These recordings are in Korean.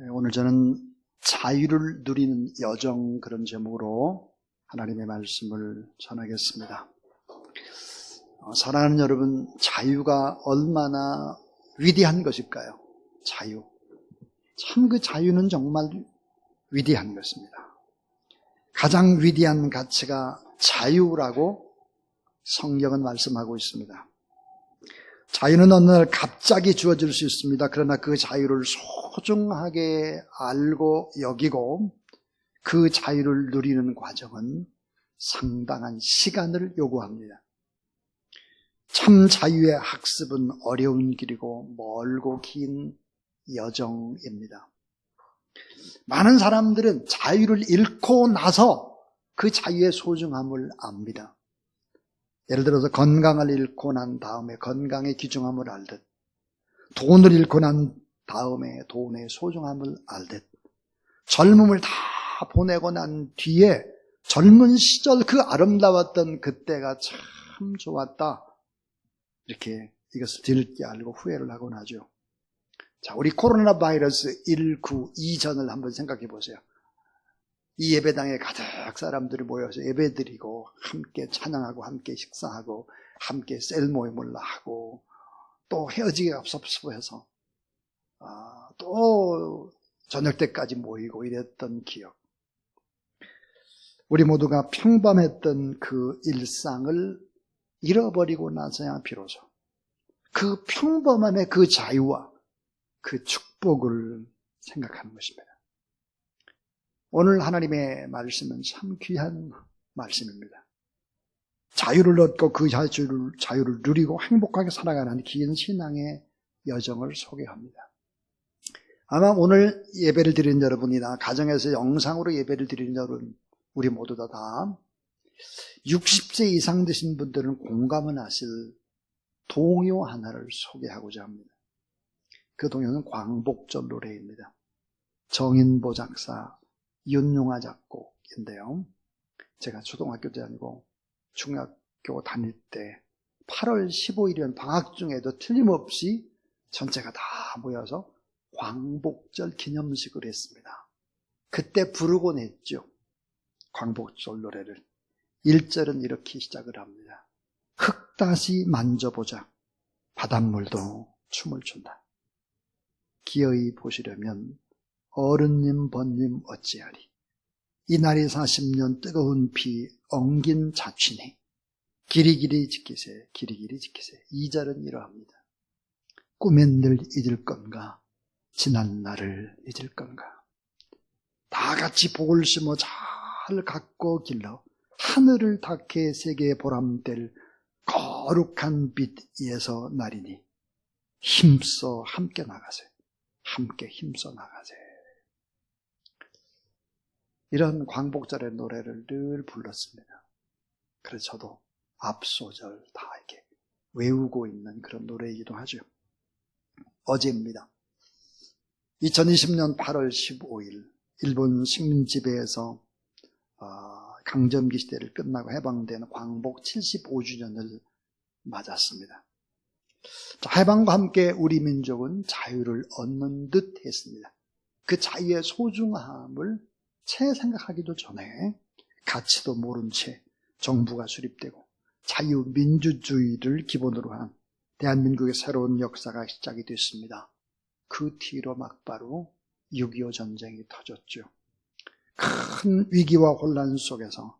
오늘 저는 자유를 누리는 여정, 그런 제목으로 하나님의 말씀을 전하겠습니다. 사랑하는 여러분, 자유가 얼마나 위대한 것일까요? 자유. 참 그 자유는 정말 위대한 것입니다. 가장 위대한 가치가 자유라고 성경은 말씀하고 있습니다. 자유는 어느 날 갑자기 주어질 수 있습니다. 그러나 그 자유를 소중하게 알고 여기고 그 자유를 누리는 과정은 상당한 시간을 요구합니다. 참 자유의 학습은 어려운 길이고 멀고 긴 여정입니다. 많은 사람들은 자유를 잃고 나서 그 자유의 소중함을 압니다. 예를 들어서 건강을 잃고 난 다음에 건강의 귀중함을 알듯, 돈을 잃고 난 다음에 돈의 소중함을 알듯, 젊음을 다 보내고 난 뒤에 젊은 시절 그 아름다웠던 그때가 참 좋았다, 이렇게 이것을 뒤늦게 알고 후회를 하곤 하죠. 자, 우리 코로나 바이러스 19 이전을 한번 생각해 보세요. 이 예배당에 가득 사람들이 모여서 예배드리고 함께 찬양하고 함께 식사하고 함께 셀 모임을 하고 또 헤어지기가 섭섭해서 또 저녁 때까지 모이고 이랬던 기억. 우리 모두가 평범했던 그 일상을 잃어버리고 나서야 비로소 그 평범함의 그 자유와 그 축복을 생각하는 것입니다. 오늘 하나님의 말씀은 참 귀한 말씀입니다. 자유를 얻고 그 자유를 누리고 행복하게 살아가는 긴 신앙의 여정을 소개합니다. 아마 오늘 예배를 드리는 여러분이나 가정에서 영상으로 예배를 드리는 여러분, 우리 모두 다 60세 이상 되신 분들은 공감을 하실 동요 하나를 소개하고자 합니다. 그 동요는 광복절 노래입니다. 정인보 작사, 윤용아 작곡인데요. 제가 초등학교 때 아니고 중학교 다닐 때 8월 15일이면 방학 중에도 틀림없이 전체가 다 모여서 광복절 기념식을 했습니다. 그때 부르곤 했죠. 광복절 노래를. 1절은 이렇게 시작을 합니다. 흙 다시 만져보자. 바닷물도 춤을 춘다. 기어이 보시려면 어른님 번님 어찌하리. 이날이 40년 뜨거운 피 엉긴 자취네. 길이길이 지키세, 길이길이 지키세. 2절은 이러합니다. 꿈엔 늘 잊을 건가, 지난 날을 잊을 건가. 다 같이 복을 심어 잘 갖고 길러 하늘을 닿게 세계의 보람될 거룩한 빛 위에서 날이니 힘써 함께 나가세. 함께 힘써 나가세. 이런 광복절의 노래를 늘 불렀습니다. 그래서 저도 앞소절 다 이렇게 외우고 있는 그런 노래이기도 하죠. 어제입니다. 2020년 8월 15일 일본 식민지배에서 강점기 시대를 끝나고 해방된 광복 75주년을 맞았습니다. 해방과 함께 우리 민족은 자유를 얻는 듯 했습니다. 그 자유의 소중함을 채 생각하기도 전에 가치도 모른 채 정부가 수립되고 자유민주주의를 기본으로 한 대한민국의 새로운 역사가 시작이 됐습니다. 그 뒤로 막바로 6.25 전쟁이 터졌죠. 큰 위기와 혼란 속에서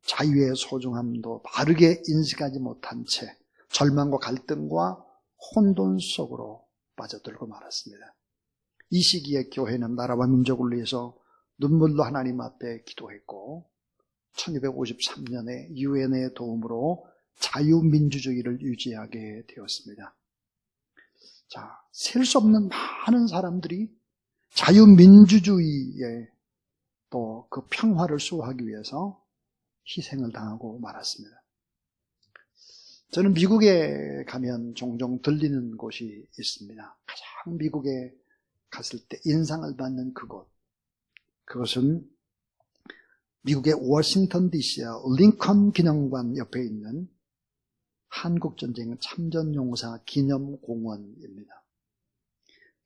자유의 소중함도 바르게 인식하지 못한 채 절망과 갈등과 혼돈 속으로 빠져들고 말았습니다. 이 시기에 교회는 나라와 민족을 위해서 눈물로 하나님 앞에 기도했고 1253년에 유엔의 도움으로 자유민주주의를 유지하게 되었습니다. 자, 셀 수 없는 많은 사람들이 자유민주주의의 또 그 평화를 수호하기 위해서 희생을 당하고 말았습니다. 저는 미국에 가면 종종 들리는 곳이 있습니다. 가장 미국에 갔을 때 인상을 받는 그곳. 그것은 미국의 워싱턴 DC와 링컨 기념관 옆에 있는 한국전쟁 참전용사 기념공원입니다.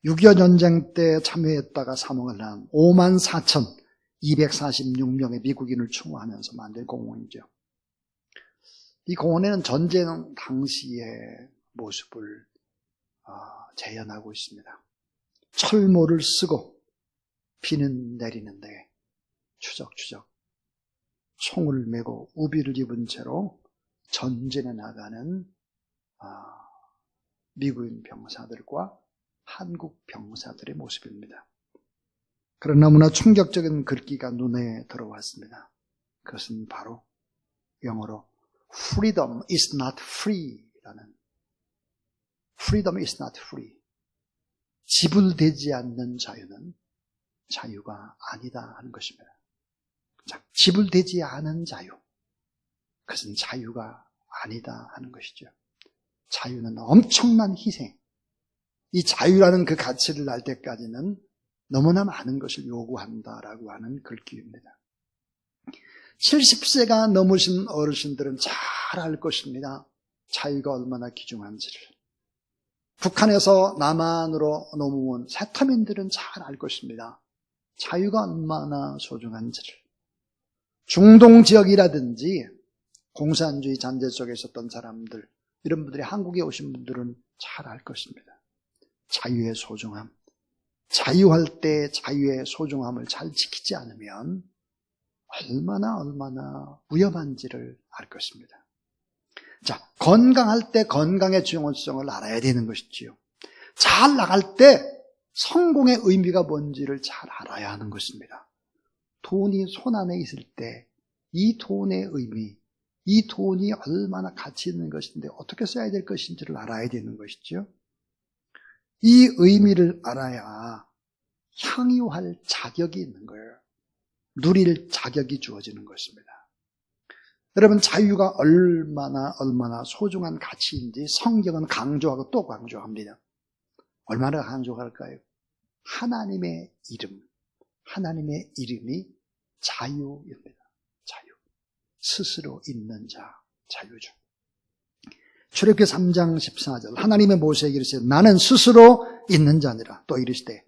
6.25 전쟁 때 참여했다가 사망을 한 54,246명의 미국인을 추모하면서 만든 공원이죠. 이 공원에는 전쟁 당시의 모습을 재현하고 있습니다. 철모를 쓰고 비는 내리는데 추적추적 총을 메고 우비를 입은 채로 전진해 나가는 미국인 병사들과 한국 병사들의 모습입니다. 그러나 너무나 충격적인 글귀가 눈에 들어왔습니다. 그것은 바로 영어로 Freedom is not free 라는, Freedom is not free, 지불되지 않는 자유는 자유가 아니다 하는 것입니다. 자, 지불되지 않은 자유, 그것은 자유가 아니다 하는 것이죠. 자유는 엄청난 희생, 이 자유라는 그 가치를 알 때까지는 너무나 많은 것을 요구한다라고 하는 글귀입니다. 70세가 넘으신 어르신들은 잘 알 것입니다. 자유가 얼마나 귀중한지를. 북한에서 남한으로 넘어온 세터민들은 잘 알 것입니다. 자유가 얼마나 소중한지를. 중동 지역이라든지 공산주의 잔재 속에 있었던 사람들, 이런 분들이 한국에 오신 분들은 잘 알 것입니다. 자유의 소중함, 자유할 때 자유의 소중함을 잘 지키지 않으면 얼마나 위험한지를 알 것입니다. 자, 건강할 때 건강의 중요성을 알아야 되는 것이지요. 잘 나갈 때 성공의 의미가 뭔지를 잘 알아야 하는 것입니다. 돈이 손 안에 있을 때 이 돈의 의미, 이 돈이 얼마나 가치 있는 것인데 어떻게 써야 될 것인지를 알아야 되는 것이죠. 이 의미를 알아야 향유할 자격이 있는 거예요. 누릴 자격이 주어지는 것입니다. 여러분, 자유가 얼마나 소중한 가치인지 성경은 강조하고 또 강조합니다. 얼마나 강조할까요? 하나님의 이름, 하나님의 이름이 자유입니다. 자유. 스스로 있는 자, 자유죠. 출애굽기 3장 14절, 하나님의 모세에게 이르시되 나는 스스로 있는 자니라. 또 이르시되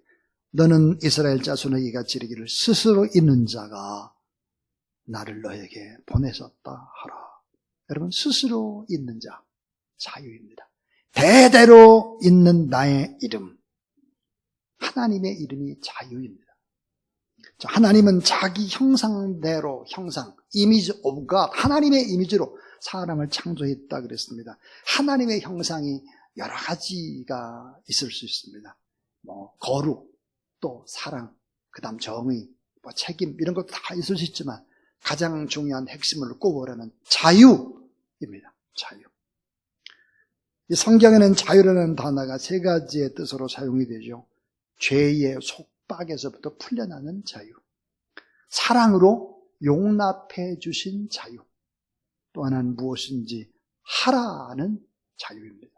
너는 이스라엘 자손에게 이같이 이르기를 스스로 있는 자가 나를 너에게 보내셨다 하라. 여러분, 스스로 있는 자, 자유입니다. 대대로 있는 나의 이름, 하나님의 이름이 자유입니다. 하나님은 자기 형상대로, 이미지 오브 갓, 하나님의 이미지로 사람을 창조했다 그랬습니다. 하나님의 형상이 여러 가지가 있을 수 있습니다. 거룩, 또 사랑, 그 다음 정의, 책임, 이런 것도 다 있을 수 있지만 가장 중요한 핵심을 꼽으라면 자유입니다. 자유. 이 성경에는 자유라는 단어가 세 가지의 뜻으로 사용이 되죠. 죄의 속박에서부터 풀려나는 자유, 사랑으로 용납해 주신 자유, 또 하나는 무엇인지 하라는 자유입니다.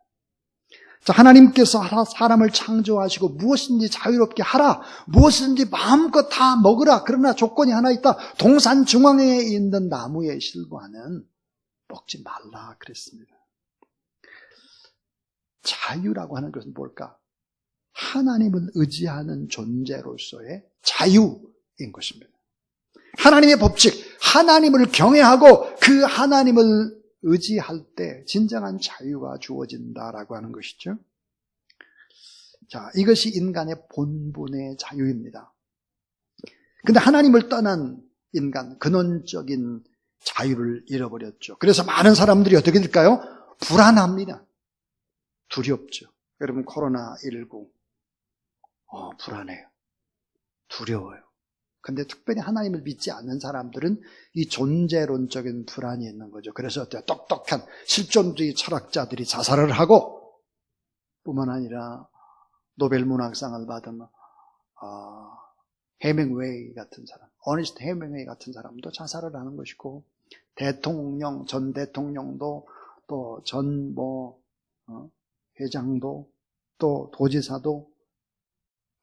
자, 하나님께서 사람을 창조하시고 무엇인지 자유롭게 하라, 무엇인지 마음껏 다 먹으라. 그러나 조건이 하나 있다. 동산 중앙에 있는 나무의 실과는 먹지 말라 그랬습니다. 자유라고 하는 것은 뭘까? 하나님을 의지하는 존재로서의 자유인 것입니다. 하나님의 법칙, 하나님을 경외하고 그 하나님을 의지할 때 진정한 자유가 주어진다라고 하는 것이죠. 자, 이것이 인간의 본분의 자유입니다. 근데 하나님을 떠난 인간, 근원적인 자유를 잃어버렸죠. 그래서 많은 사람들이 어떻게 될까요? 불안합니다. 두렵죠. 여러분, 코로나19 불안해요. 두려워요. 근데 특별히 하나님을 믿지 않는 사람들은 이 존재론적인 불안이 있는 거죠. 그래서 똑똑한 실존주의 철학자들이 자살을 하고, 뿐만 아니라 노벨 문학상을 받은 해밍웨이 같은 사람, 어니스트 해밍웨이 같은 사람도 자살을 하는 것이고, 대통령, 전 대통령도, 또 전 회장도, 또 도지사도,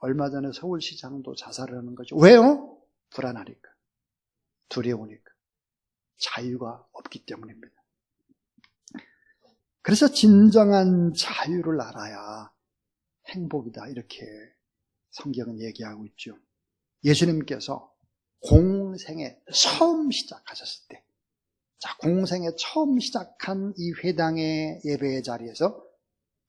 얼마 전에 서울시장도 자살을 하는 거죠. 왜요? 불안하니까, 두려우니까, 자유가 없기 때문입니다. 그래서 진정한 자유를 알아야 행복이다. 이렇게 성경은 얘기하고 있죠. 예수님께서 공생에 처음 시작하셨을 때, 자, 공생에 처음 시작한 이 회당의 예배의 자리에서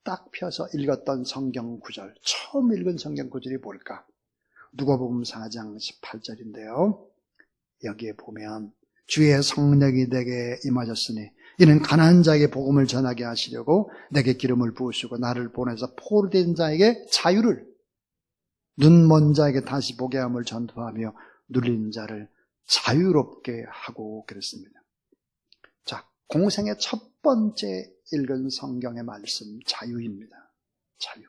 딱 펴서 읽었던 성경 구절, 처음 읽은 성경 구절이 뭘까? 누가복음 4장 18절인데요. 여기에 보면 주의 성령이 내게 임하셨으니 이는 가난한 자에게 복음을 전하게 하시려고 내게 기름을 부으시고 나를 보내서 포로된 자에게 자유를, 눈먼 자에게 다시 보게 함을 전파하며 눌린 자를 자유롭게 하고 그랬습니다. 자, 공생의 첫 번째 읽은 성경의 말씀, 자유입니다. 자유.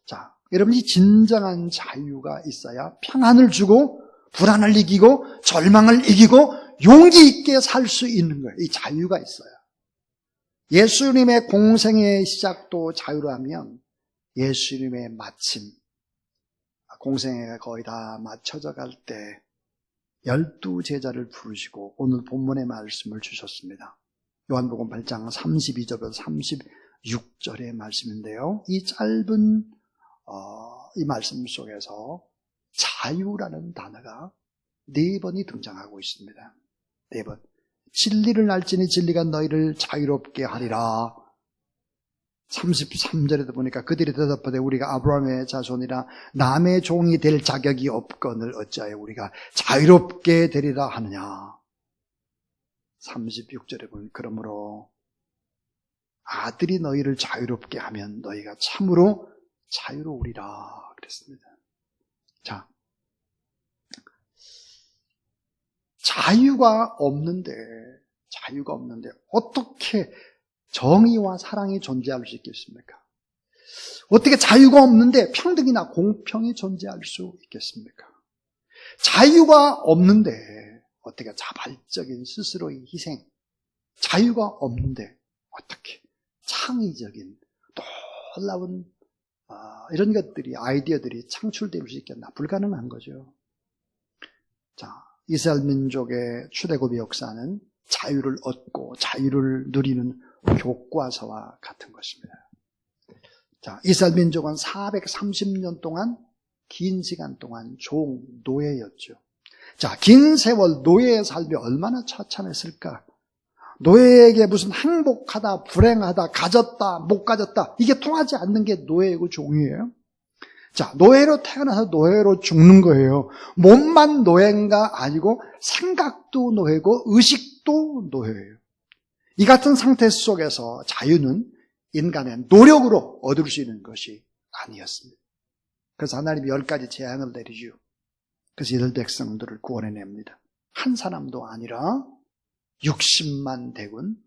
자, 여러분이 진정한 자유가 있어야 평안을 주고 불안을 이기고 절망을 이기고 용기 있게 살 수 있는 거예요. 이 자유가 있어요. 예수님의 공생의 시작도 자유라면 예수님의 마침, 공생애가 거의 다 맞춰져 갈 때 12제자를 부르시고 오늘 본문의 말씀을 주셨습니다. 요한복음 8장 32절부터 36절의 말씀인데요. 이 짧은 이 말씀 속에서 자유라는 단어가 4번이 등장하고 있습니다. 4번. 진리를 알지니 진리가 너희를 자유롭게 하리라. 33절에도 보니까 그들이 대답하되 우리가 아브라함의 자손이라 남의 종이 될 자격이 없거늘 어찌하여 우리가 자유롭게 되리라 하느냐. 36절에 보면 그러므로 아들이 너희를 자유롭게 하면 너희가 참으로 자유로우리라 그랬습니다. 자, 자유가 없는데 어떻게 정의와 사랑이 존재할 수 있겠습니까? 어떻게 자유가 없는데 평등이나 공평이 존재할 수 있겠습니까? 자유가 없는데 어떻게 자발적인 스스로의 희생, 자유가 없는데 어떻게 창의적인 놀라운 이런 것들이, 아이디어들이 창출될 수 있겠나? 불가능한 거죠. 자, 이스라엘 민족의 출애굽의 역사는 자유를 얻고 자유를 누리는 교과서와 같은 것입니다. 자, 이스라엘 민족은 430년 동안, 긴 시간 동안 노예였죠. 자, 긴 세월 노예의 삶이 얼마나 처참했을까? 노예에게 무슨 행복하다, 불행하다, 가졌다, 못 가졌다, 이게 통하지 않는 게 노예이고 종이에요. 자, 노예로 태어나서 노예로 죽는 거예요. 몸만 노예인가 아니고 생각도 노예고 의식도 노예예요. 이 같은 상태 속에서 자유는 인간의 노력으로 얻을 수 있는 것이 아니었습니다. 그래서 하나님이 10가지 재앙을 내리죠. 그래서 이들 백성들을 구원해냅니다. 한 사람도 아니라 60만 대군,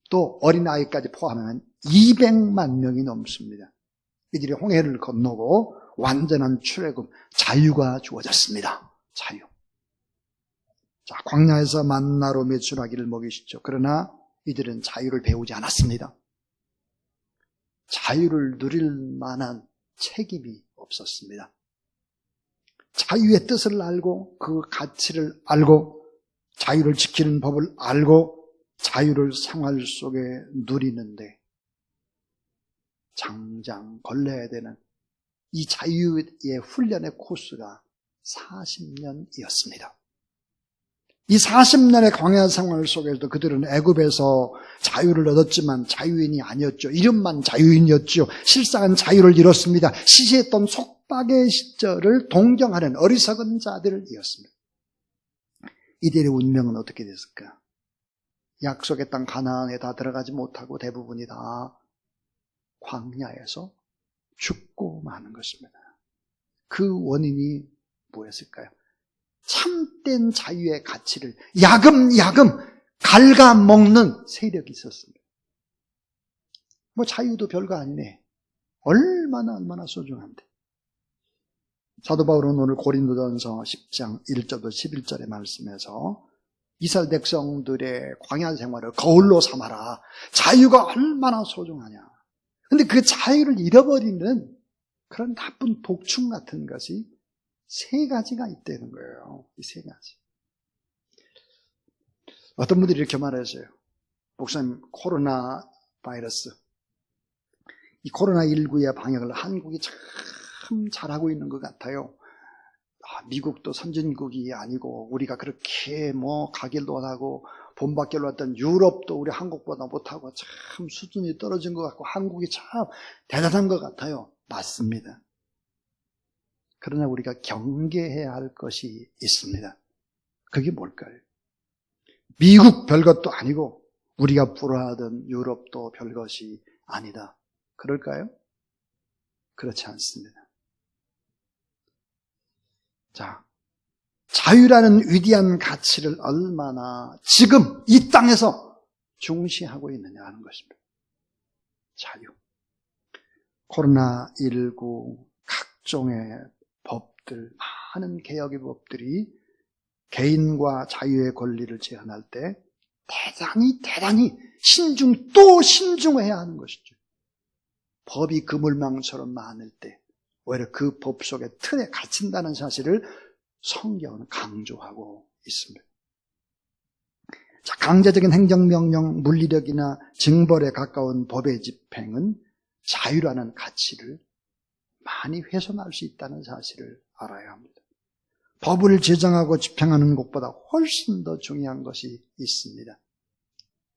또 어린아이까지 포함하면 200만 명이 넘습니다. 이들이 홍해를 건너고 완전한 출애굽, 자유가 주어졌습니다. 자유. 자, 광야에서 만나로 메추라기를 먹이시죠. 그러나 이들은 자유를 배우지 않았습니다. 자유를 누릴 만한 책임이 없었습니다. 자유의 뜻을 알고 그 가치를 알고 자유를 지키는 법을 알고 자유를 생활 속에 누리는데 장장 걸려야 되는 이 자유의 훈련의 코스가 40년이었습니다. 이 40년의 광야 생활 속에서도 그들은 애굽에서 자유를 얻었지만 자유인이 아니었죠. 이름만 자유인이었죠. 실상은 자유를 잃었습니다. 시시했던 속박의 시절을 동경하는 어리석은 자들이었습니다. 이들의 운명은 어떻게 됐을까? 약속의 땅 가나안에 다 들어가지 못하고 대부분이 다 광야에서 죽고 마는 것입니다. 그 원인이 뭐였을까요? 참된 자유의 가치를 야금야금 갉아먹는 세력이 있었습니다. 뭐 자유도 별거 아니네. 얼마나 소중한데. 사도 바울은 오늘 고린도전서 10장 1절부터 11절의 말씀에서 이스라엘 백성들의 광야 생활을 거울로 삼아라. 자유가 얼마나 소중하냐. 근데 그 자유를 잃어버리는 그런 나쁜 독충 같은 것이 3가지가 있다는 거예요. 이 3가지. 어떤 분들이 이렇게 말했어요. 목사님, 코로나 바이러스 이 코로나19의 방역을 한국이 참 잘하고 있는 것 같아요. 미국도 선진국이 아니고 우리가 그렇게 가길도 하고 본받기로 했던 유럽도 우리 한국보다 못하고 참 수준이 떨어진 것 같고 한국이 참 대단한 것 같아요. 맞습니다. 그러나 우리가 경계해야 할 것이 있습니다. 그게 뭘까요? 미국 별것도 아니고 우리가 부러워하던 유럽도 별것이 아니다. 그럴까요? 그렇지 않습니다. 자, 자유라는 위대한 가치를 얼마나 지금 이 땅에서 중시하고 있느냐 하는 것입니다. 자유. 코로나19 각종의 법들, 많은 개혁의 법들이 개인과 자유의 권리를 제한할 때 대단히 또 신중해야 하는 것이죠. 법이 그물망처럼 많을 때 오히려 그 법 속의 틀에 갇힌다는 사실을 성경은 강조하고 있습니다. 자, 강제적인 행정명령, 물리력이나 징벌에 가까운 법의 집행은 자유라는 가치를 많이 훼손할 수 있다는 사실을 알아야 합니다. 법을 제정하고 집행하는 것보다 훨씬 더 중요한 것이 있습니다.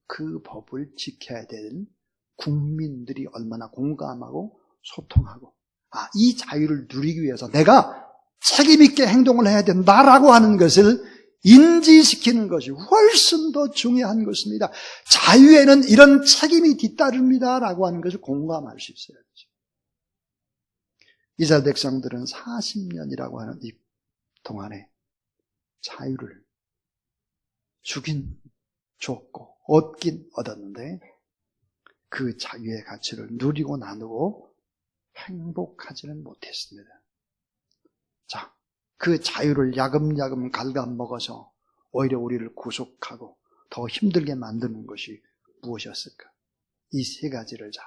그 법을 지켜야 되는 국민들이 얼마나 공감하고 소통하고 이 자유를 누리기 위해서 내가 책임있게 행동을 해야 된다라고 하는 것을 인지시키는 것이 훨씬 더 중요한 것입니다. 자유에는 이런 책임이 뒤따릅니다라고 하는 것을 공감할 수 있어야 되죠. 이스라엘 백성들은 40년이라고 하는 이 동안에 자유를 주긴 줬고 얻긴 얻었는데 그 자유의 가치를 누리고 나누고 행복하지는 못했습니다. 자, 그 자유를 야금야금 갉아먹어서 오히려 우리를 구속하고 더 힘들게 만드는 것이 무엇이었을까? 이 세 가지를 잘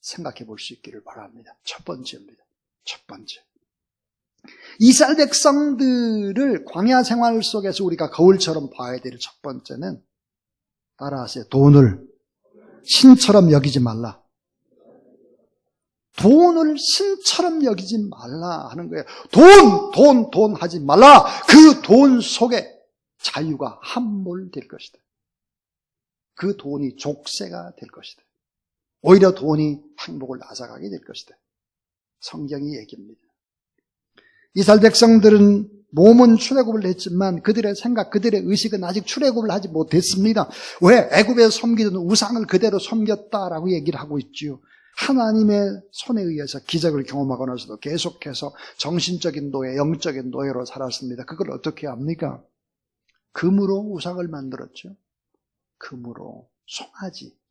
생각해 볼 수 있기를 바랍니다. 첫 번째입니다. 첫 번째. 이스라엘 백성들을 광야 생활 속에서 우리가 거울처럼 봐야 될 첫 번째는 따라하세요. 돈을 신처럼 여기지 말라. 돈을 신처럼 여기지 말라 하는 거예요. 돈 하지 말라. 그 돈 속에 자유가 함몰될 것이다. 그 돈이 족쇄가 될 것이다. 오히려 돈이 행복을 앗아가게 될 것이다. 성경이 얘기합니다. 이스라엘 백성들은 몸은 출애굽을 했지만 그들의 생각, 그들의 의식은 아직 출애굽을 하지 못했습니다. 왜? 애굽에 섬기던 우상을 그대로 섬겼다라고 얘기를 하고 있지요. 하나님의 손에 의해서 기적을 경험하고 나서도 계속해서 정신적인 노예, 영적인 노예로 살았습니다. 그걸 어떻게 합니까? 금으로 우상을 만들었죠. 금으로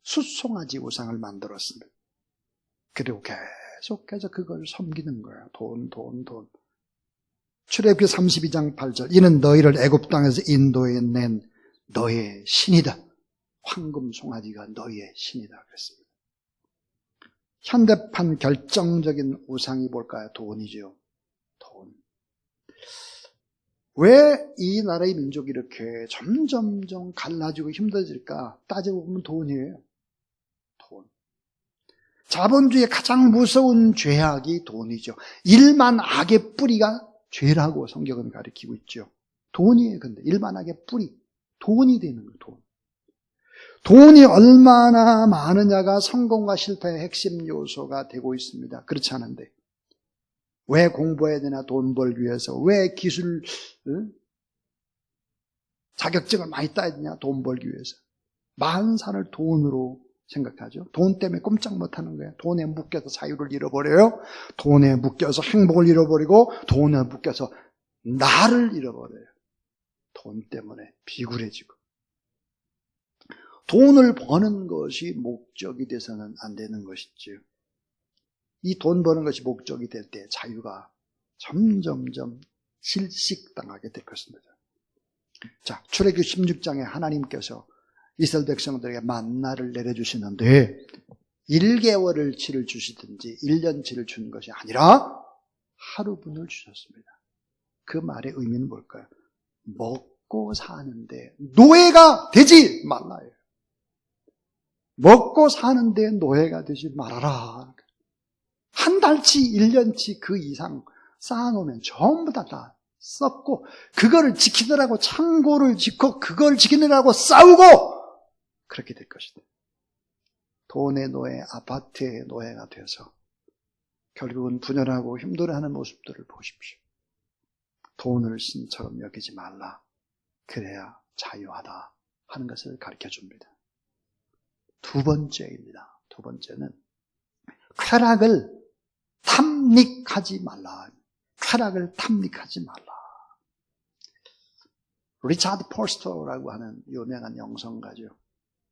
숫송아지 우상을 만들었습니다. 그리고 계속해서 그걸 섬기는 거예요. 돈. 출애굽기 32장 8절 이는 너희를 애굽 땅에서 인도해낸 너의 신이다. 황금 송아지가 너희의 신이다 그랬습니다. 현대판 결정적인 우상이 뭘까요? 돈이죠. 돈. 왜 이 나라의 민족이 이렇게 점점점 갈라지고 힘들어질까? 따지고 보면 돈이에요. 돈. 자본주의의 가장 무서운 죄악이 돈이죠. 일만 악의 뿌리가 죄라고 성경은 가리키고 있죠. 돈이에요. 근데 일만 악의 뿌리. 돈이 되는 거예요. 돈. 돈이 얼마나 많으냐가 성공과 실패의 핵심 요소가 되고 있습니다. 그렇지 않은데 왜 공부해야 되나? 돈 벌기 위해서. 왜 기술 자격증을 많이 따야 되냐? 돈 벌기 위해서. 만산을 돈으로 생각하죠. 돈 때문에 꼼짝 못하는 거예요. 돈에 묶여서 자유를 잃어버려요. 돈에 묶여서 행복을 잃어버리고 돈에 묶여서 나를 잃어버려요. 돈 때문에 비굴해지고. 돈을 버는 것이 목적이 돼서는 안 되는 것이지요. 이 돈 버는 것이 목적이 될 때 자유가 점점점 질식당하게 될 것입니다. 자, 출애굽 16장에 하나님께서 이스라엘 백성들에게 만나를 내려주시는데 1개월을치를 주시든지 1년치를 주는 것이 아니라 하루분을 주셨습니다. 그 말의 의미는 뭘까요? 먹고 사는데 노예가 되지 말라요. 먹고 사는데 노예가 되지 말아라. 한 달치, 1년치 그 이상 쌓아놓으면 전부 다 썩고, 그거를 지키느라고 창고를 짓고, 그걸 지키느라고 싸우고, 그렇게 될 것이다. 돈의 노예, 아파트의 노예가 되어서 결국은 분열하고 힘들어하는 모습들을 보십시오. 돈을 신처럼 여기지 말라. 그래야 자유하다 하는 것을 가르쳐 줍니다. 두 번째입니다. 두 번째는 쾌락을 탐닉하지 말라. 쾌락을 탐닉하지 말라. 리차드 포스터라고 하는 유명한 영성가죠.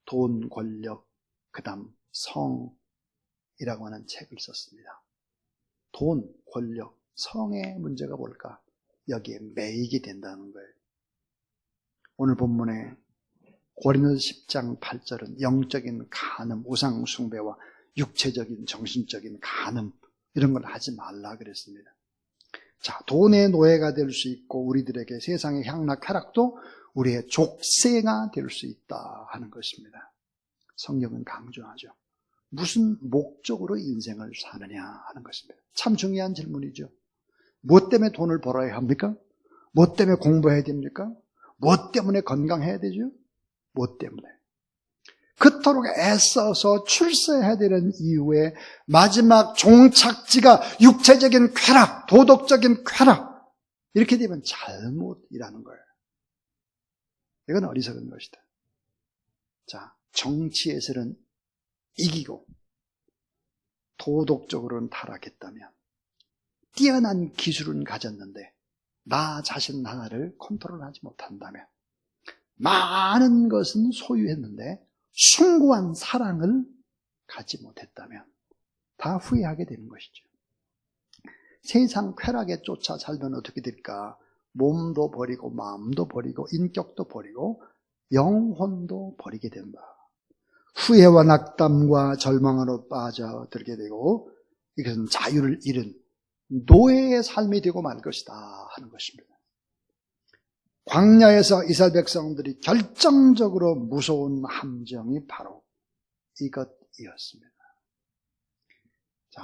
돈, 권력, 그 다음 성이라고 하는 책을 썼습니다. 돈, 권력, 성의 문제가 뭘까? 여기에 매이게 된다는 거예요. 오늘 본문에 고린도서 10장 8절은 영적인 간음, 우상 숭배와 육체적인 정신적인 간음 이런 걸 하지 말라 그랬습니다. 자, 돈의 노예가 될 수 있고 우리들에게 세상의 향락, 쾌락도 우리의 족쇄가 될 수 있다 하는 것입니다. 성경은 강조하죠. 무슨 목적으로 인생을 사느냐 하는 것입니다. 참 중요한 질문이죠. 뭐 때문에 돈을 벌어야 합니까? 뭐 때문에 공부해야 됩니까? 뭐 때문에 건강해야 되죠? 뭐 때문에? 그토록 애써서 출세해야 되는 이유의 마지막 종착지가 육체적인 쾌락, 도덕적인 쾌락, 이렇게 되면 잘못이라는 거예요. 이건 어리석은 것이다. 자, 정치에서는 이기고 도덕적으로는 타락했다면, 뛰어난 기술은 가졌는데 나 자신 하나를 컨트롤하지 못한다면, 많은 것은 소유했는데 숭고한 사랑을 갖지 못했다면 다 후회하게 되는 것이죠. 세상 쾌락에 쫓아 살면 어떻게 될까? 몸도 버리고 마음도 버리고 인격도 버리고 영혼도 버리게 된다. 후회와 낙담과 절망으로 빠져들게 되고, 이것은 자유를 잃은 노예의 삶이 되고 말 것이다 하는 것입니다. 광야에서 이스라엘 백성들이 결정적으로 무서운 함정이 바로 이것이었습니다. 자,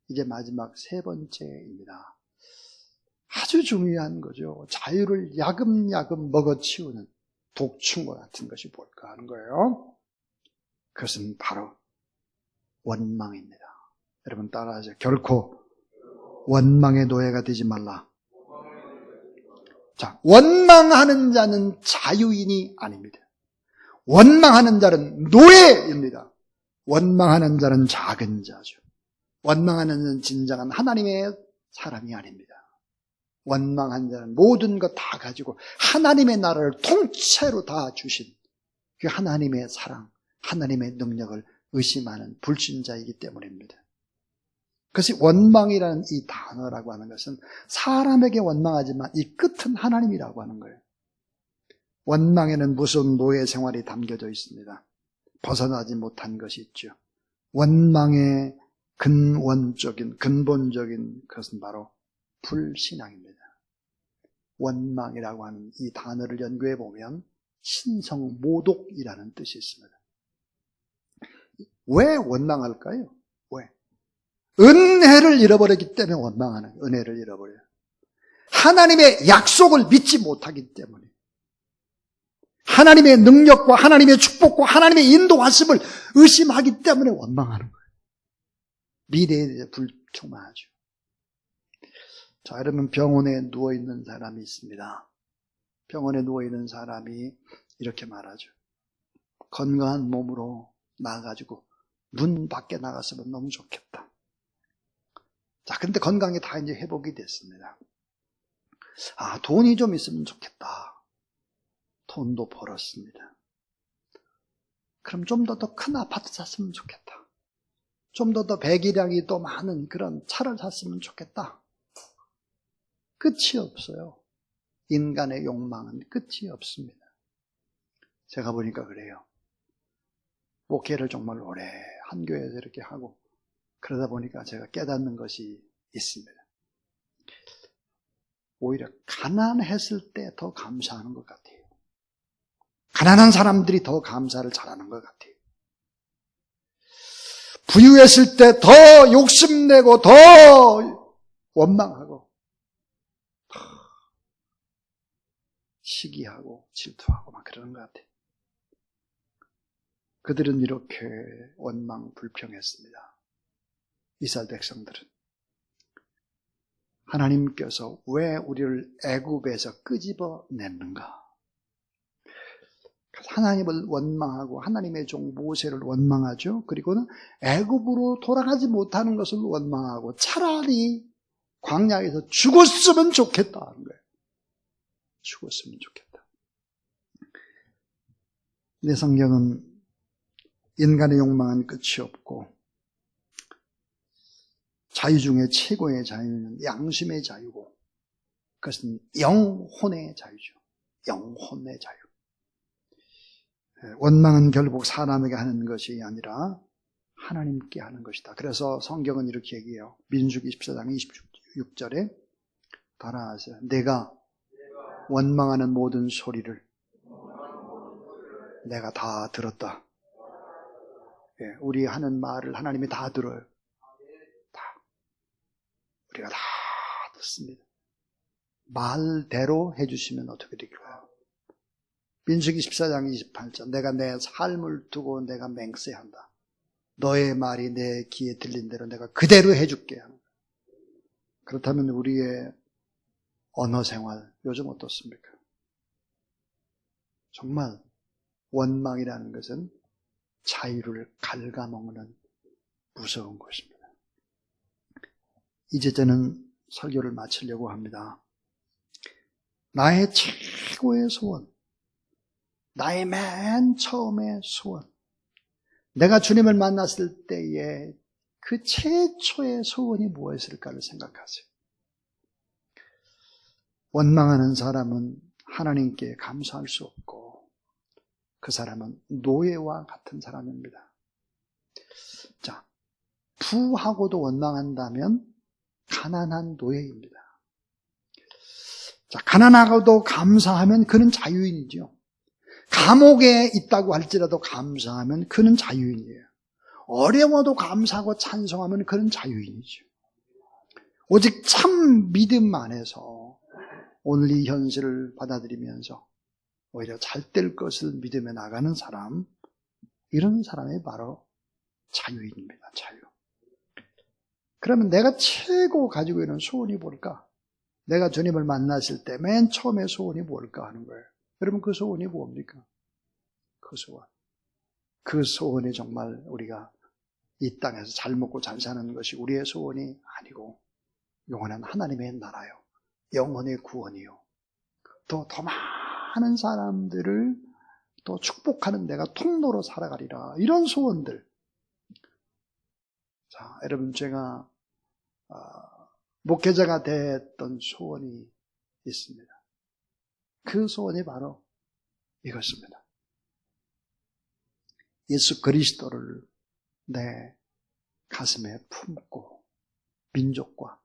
이제 마지막 세 번째입니다. 아주 중요한 거죠. 자유를 야금야금 먹어치우는 독충과 같은 것이 뭘까 하는 거예요. 그것은 바로 원망입니다. 여러분 따라하세요. 결코 원망의 노예가 되지 말라. 자, 원망하는 자는 자유인이 아닙니다. 원망하는 자는 노예입니다. 원망하는 자는 작은 자죠. 원망하는 자는 진정한 하나님의 사람이 아닙니다. 원망한 자는 모든 것 다 가지고 하나님의 나라를 통째로 다 주신 그 하나님의 사랑, 하나님의 능력을 의심하는 불신자이기 때문입니다. 그것이 원망이라는 이 단어라고 하는 것은 사람에게 원망하지만 이 끝은 하나님이라고 하는 거예요. 원망에는 무서운 노예 생활이 담겨져 있습니다. 벗어나지 못한 것이 있죠. 원망의 근본적인 것은 바로 불신앙입니다. 원망이라고 하는 이 단어를 연구해 보면 신성모독이라는 뜻이 있습니다. 왜 원망할까요? 왜? 은혜를 잃어버렸기 때문에 원망하는 거예요. 은혜를 잃어버려요. 하나님의 약속을 믿지 못하기 때문에, 하나님의 능력과 하나님의 축복과 하나님의 인도하심을 의심하기 때문에 원망하는 거예요. 미래에 대해 불충만하죠. 자, 여러분 병원에 누워있는 사람이 있습니다. 병원에 누워있는 사람이 이렇게 말하죠. 건강한 몸으로 나가지고 문 밖에 나갔으면 너무 좋겠다. 자, 근데 건강이 다 이제 회복이 됐습니다. 아, 돈이 좀 있으면 좋겠다. 돈도 벌었습니다. 그럼 좀 더 큰 아파트 샀으면 좋겠다. 좀 더 배기량이 또 많은 그런 차를 샀으면 좋겠다. 끝이 없어요. 인간의 욕망은 끝이 없습니다. 제가 보니까 그래요. 목회를 정말 오래 한 교회에서 이렇게 하고 그러다 보니까 제가 깨닫는 것이 있습니다. 오히려 가난했을 때 더 감사하는 것 같아요. 가난한 사람들이 더 감사를 잘하는 것 같아요. 부유했을 때 더 욕심내고 더 원망하고 더 시기하고 질투하고 막 그러는 것 같아요. 그들은 이렇게 원망 불평했습니다. 이스라엘 백성들은. 하나님께서 왜 우리를 애굽에서 끄집어냈는가? 하나님을 원망하고 하나님의 종 모세를 원망하죠. 그리고는 애굽으로 돌아가지 못하는 것을 원망하고 차라리 광야에서 죽었으면 좋겠다 하는 거예요. 죽었으면 좋겠다. 내 성경은 인간의 욕망은 끝이 없고 자유 중에 최고의 자유는 양심의 자유고 그것은 영혼의 자유죠. 영혼의 자유. 원망은 결국 사람에게 하는 것이 아니라 하나님께 하는 것이다. 그래서 성경은 이렇게 얘기해요. 민수기 14장 26절에 따라하세요. 내가 원망하는 모든 소리를 내가 다 들었다. 우리 하는 말을 하나님이 다 들어요. 다. 우리가 다 듣습니다. 말대로 해주시면 어떻게 될까요? 민수기 14장 28절 내가 내 삶을 두고 내가 맹세한다. 너의 말이 내 귀에 들린 대로 내가 그대로 해줄게. 그렇다면 우리의 언어 생활 요즘 어떻습니까? 정말 원망이라는 것은 자유를 갉아먹는 무서운 것입니다. 이제 저는 설교를 마치려고 합니다. 나의 최고의 소원, 나의 맨 처음의 소원, 내가 주님을 만났을 때의 그 최초의 소원이 무엇일까를 생각하세요. 원망하는 사람은 하나님께 감사할 수 없고 그 사람은 노예와 같은 사람입니다. 자, 부하고도 원망한다면 가난한 노예입니다. 자, 가난하고도 감사하면 그는 자유인이죠. 감옥에 있다고 할지라도 감사하면 그는 자유인이에요. 어려워도 감사하고 찬송하면 그는 자유인이죠. 오직 참 믿음 안에서 오늘 이 현실을 받아들이면서 오히려 잘 될 것을 믿으며 나가는 사람, 이런 사람이 바로 자유인입니다. 자유. 그러면 내가 최고 가지고 있는 소원이 뭘까? 내가 주님을 만났을 때 맨 처음에 소원이 뭘까 하는 거예요. 여러분 그 소원이 뭡니까? 그 소원. 그 소원이 정말 우리가 이 땅에서 잘 먹고 잘 사는 것이 우리의 소원이 아니고 영원한 하나님의 나라요. 영혼의 구원이요. 또 더 많은 사람들을 또 축복하는 내가 통로로 살아가리라. 이런 소원들. 자, 여러분 제가 목회자가 됐던 소원이 있습니다. 그 소원이 바로 이것입니다. 예수 그리스도를 내 가슴에 품고 민족과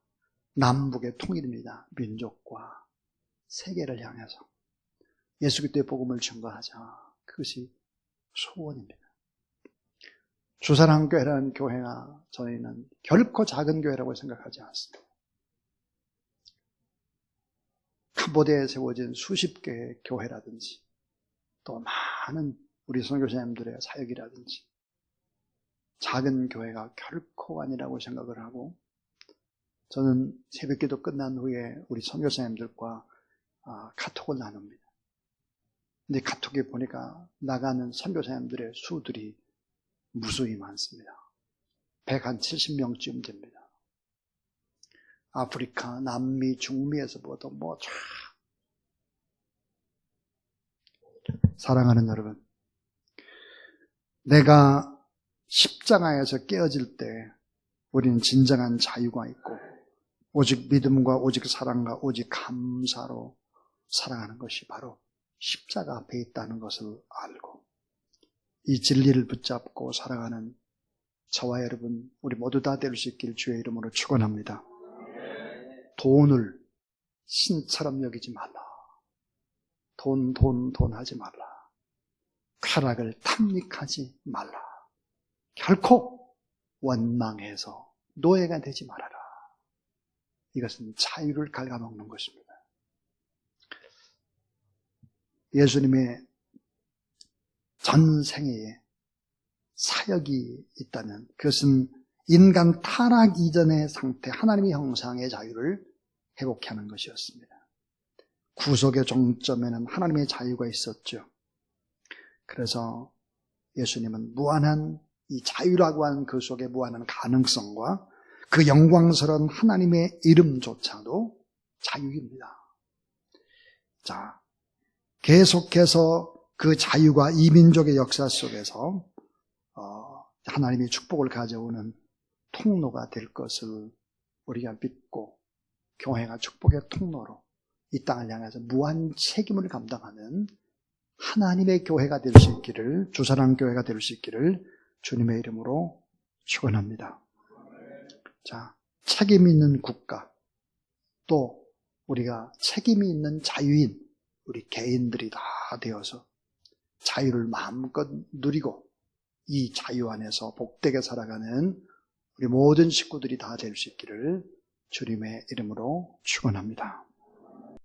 남북의 통일입니다. 민족과 세계를 향해서 예수 그리스도의 복음을 증거하자. 그것이 소원입니다. 주사랑교회라는 교회가 저희는 결코 작은 교회라고 생각하지 않습니다. 캄보디아에 세워진 수십 개의 교회라든지 또 많은 우리 선교사님들의 사역이라든지 작은 교회가 결코 아니라고 생각을 하고 저는 새벽기도 끝난 후에 우리 선교사님들과 카톡을 나눕니다. 근데 카톡에 보니까 나가는 선교사님들의 수들이 무수히 많습니다. 170명쯤 됩니다. 아프리카, 남미, 중미에서 보도 쫙. 사랑하는 여러분, 내가 십자가에서 깨어질 때 우리는 진정한 자유가 있고 오직 믿음과 오직 사랑과 오직 감사로 살아가는 것이 바로 십자가 앞에 있다는 것을 알고 이 진리를 붙잡고 살아가는 저와 여러분 우리 모두 다 될 수 있길 주의 이름으로 축원합니다. 돈을 신처럼 여기지 말라. 돈 하지 말라. 쾌락을 탐닉하지 말라. 결코 원망해서 노예가 되지 말아라. 이것은 자유를 갉아먹는 것입니다. 예수님의 전생에 사역이 있다면 그것은 인간 타락 이전의 상태, 하나님의 형상의 자유를 회복케 하는 것이었습니다. 구속의 종점에는 하나님의 자유가 있었죠. 그래서 예수님은 무한한 이 자유라고 하는 그 속에 무한한 가능성과 그 영광스러운 하나님의 이름조차도 자유입니다. 자, 계속해서 그 자유가 이 민족의 역사 속에서 하나님의 축복을 가져오는 통로가 될 것을 우리가 믿고 교회가 축복의 통로로 이 땅을 향해서 무한 책임을 감당하는 하나님의 교회가 될 수 있기를, 주사랑 교회가 될 수 있기를 주님의 이름으로 축원합니다. 자, 책임 있는 국가, 또 우리가 책임이 있는 자유인 우리 개인들이 다 되어서 자유를 마음껏 누리고 이 자유 안에서 복되게 살아가는 우리 모든 식구들이 다 될 수 있기를 주님의 이름으로 축원합니다.